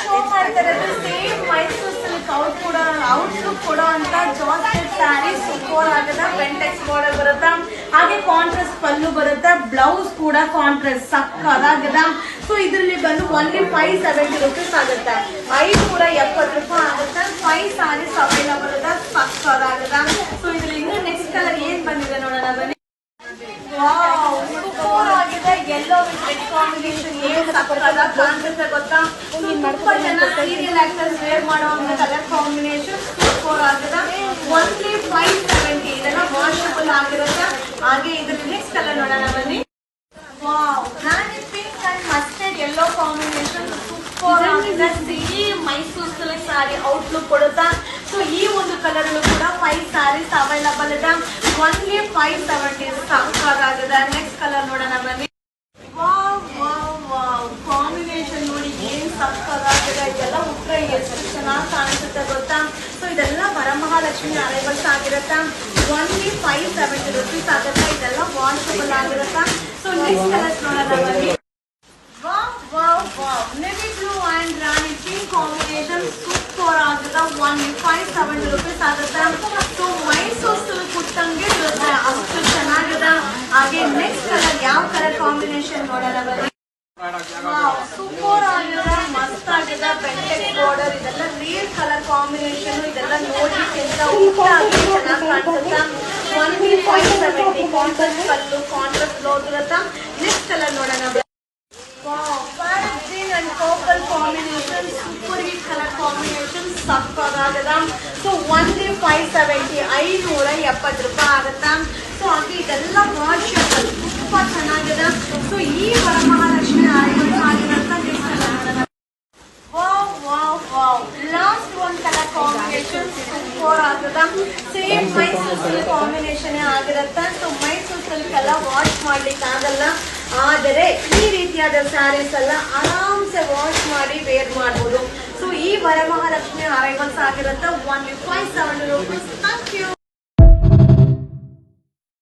Show ಮಾಡ್ತಾರೆ same Mysore silk outlook ಕೊಡೋ ಅಂತ ಜಾರ್ಜೆಟ್ ಸ್ಯಾರಿ ಸೂಪರ್ ಆಗದ ಬೆಂಟೆಕ್ಸ್ ಬಾರ್ಡರ್ ಬರುತ್ತಾ. ಹಾಗೆ ಕಾಂಟ್ರಾಸ್ಟ್ ಪಲ್ಲು ಬರುತ್ತೆ, ಬ್ಲೌಸ್ ಕೂಡ ಕಾಂಟ್ರಾಸ್ಟ್ ಸಕ್ಕದಾಗದ. ಸೊ ಇದರಲ್ಲಿ ಬಂದು ಓನ್ಲಿ 570 rupees ಆಗುತ್ತೆ, 570 ರೂಪಾಯಿ ಆಗುತ್ತೆ. 5 ಸ್ಯಾರೀಸ್ ಅವೈಲಬಲ್ ಇದೆ, ಸಕ್ಕದಾಗದ. ಸೊ ಇದ್ರಲ್ಲಿ ಇನ್ನು ನೆಕ್ಸ್ಟ್ ಕಲರ್ ಏನ್ ಬಂದಿದೆ ನೋಡೋಣ ಬನ್ನಿ. ಸೂಪರ್ ಆಗಿದೆ, ಯೆಲ್ಲೋ ವಿತ್ ರೆಡ್ ಕಾಂಬಿನೇಷನ್ ಏನ್ ಸಕ್ಕತ್ತಾಗಿ ಕಾಣಿಸುತ್ತೆ ಗೊತ್ತಾ. ತುಂಬಾ ಜನ ಸೀರಿಯಲ್ ಆಕ್ಟರ್ಸ್ ವೇರ್ ಮಾಡೋ ಕಲರ್ ಕಾಂಬಿನೇಷನ್ ಸೂಪರ್ ಆಗಿದೆ. ಓನ್ಲಿ 570, ಇದೆಲ್ಲ ವಾಷಬಲ್ ಆಗಿರುತ್ತೆ. ಹಾಗೆ ಇದ್ರಲ್ಲಿ ನೆಕ್ಸ್ಟ್ ಕಲರ್ ನೋಡೋಣ ಬನ್ನಿ. ವಾವ್, ನಾನು pink and mustard yellow combination super ಆಗಿದೆ. ಸೇಮ್ ಮೈಸೂರು ಸಿಲ್ಕ್ ಸಾರಿ ಔಟ್ಲುಕ್ ಕೊಡುತ್ತಾ. ಸೊ ಈ ಒಂದು ಕಲರ್ ಕೂಡ 5 ಸ್ಯಾರೀಸ್ ಅವೈಲಬಲ್ ಇದೆ, ಓನ್ಲಿ 570 ಸಾಕಾಗಿದೆ. ನೆಕ್ಸ್ಟ್ ಕಲರ್ ನೋಡೋಣ ಬನ್ನಿ. ವಾವ್ ವಾವ್ ವಾವ್, ಕಾಂಬಿನೇಷನ್ ನೋಡಿ ಏನ್ ಸಕ್ಕದಾಗಿದೆ. ಇದೆಲ್ಲ ಉಟ್ರೆ ಎಷ್ಟು ಚೆನ್ನಾಗಿ ಕಾಣಿಸುತ್ತೆ ಗೊತ್ತಾ. ಸೊ ಇದೆಲ್ಲ ವರಮಹಾಲಕ್ಷ್ಮಿ ಅರೈವಲ್ಸ್ ಆಗಿರುತ್ತೆ, ಓನ್ಲಿ 570 rupees ಆಗುತ್ತೆ. ಇದೆಲ್ಲ ವಾಷಬಲ್ ಆಗಿರುತ್ತೆ. ಸೊ ನೆಕ್ಸ್ಟ್ ಕಲರ್ಸ್ ನೋಡೋಣ ಬನ್ನಿ. Wow wow wow, navy blue and rani pink combination super ಆಗುತ್ತೆ, ಓನ್ಲಿ 570 rupees ಆಗುತ್ತೆ. ಸೊ ಮೈಸೂರು ಸಿಲ್ಕ್ ಕುಟ್ಟಂಗೆ ಇರುತ್ತೆ, ಅಷ್ಟು ಚೆನ್ನಾಗಿದೆ. ಹಾಗೆ ನೆಕ್ಸ್ಟ್ ಕಲರ್ ಯಾವ ಕಲರ್ ಕಾಂಬಿನೇಷನ್ ನೋಡೋಣ ಬನ್ನಿ. ಸೂಪರ್ ಆಗಿದೆ, ಮಸ್ತ್ ಆಗಿದೆ. ಬೆಂಟೆಕ್ಸ್ ಬಾರ್ಡರ್, ಇದೆಲ್ಲ ರೇರ್ ಕಲರ್ ಕಾಂಬಿನೇಷನ್. ಇದೆಲ್ಲ ನೋಡ್ಲಿಕ್ಕೆ ಚೆನ್ನಾಗಿ ಕಾಣಿಸುತ್ತೆ. Only 570, contrast pallu contrast blouse ಇರುತ್ತೆ. ನೆಕ್ಸ್ಟ್ ಕಲರ್ ನೋಡೋಣ. Green and purple combination, super hit colour combination ಸಕ್ಕದಾಗಿದೆ. ಸೊ ಓನ್ಲಿ 570, 570 ರೂಪಾಯಿ ಆಗುತ್ತಾ. ಸೊ ಹಾಗೆ ಇದೆಲ್ಲ ವಾಷಬಲ್, ತುಂಬಾ ಚೆನ್ನಾಗಿದೆ. ಸೊ ಈ ವರಮಹಾಲಕ್ಷ್ಮಿ ಅರೈವಲ್ಸ್ ಆಗಿರೋಂಥ ವಾವ್ ವಾವ್ ವಾವ್, ಲಾಸ್ಟ್ ಒಂದು ಕಲರ್ ಕಾಂಬಿನೇಷನ್ ಸೂಪರ್ ಆಗಿದೆ. ಸೇಮ್ ಮೈಸೂರು ಸಿಲ್ಕ್ ಕಾಂಬಿನೇಷನ್ ಆಗಿರುತ್ತೆ. ಸೊ ಮೈಸೂರು ಸಿಲ್ಕ್ ಎಲ್ಲ ವಾಶ್ ಮಾಡ್ಲಿಕ್ಕೆ ಆಗಲ್ಲ, ಆದರೆ ಈ ರೀತಿಯಾದ ಸ್ಯಾರೀಸ್ ಎಲ್ಲ ಆರಾಮ್ಸೆ ವಾಶ್ ಮಾಡಿ ವೇರ್ ಮಾಡಬಹುದು. ಸೊ ಈ ವರಮಹಾಲಕ್ಷ್ಮಿ ಅರೈವಲ್ಸ್ ಆಗಿರುತ್ತೆ, ಓನ್ಲಿ 570 rupees. Thank you.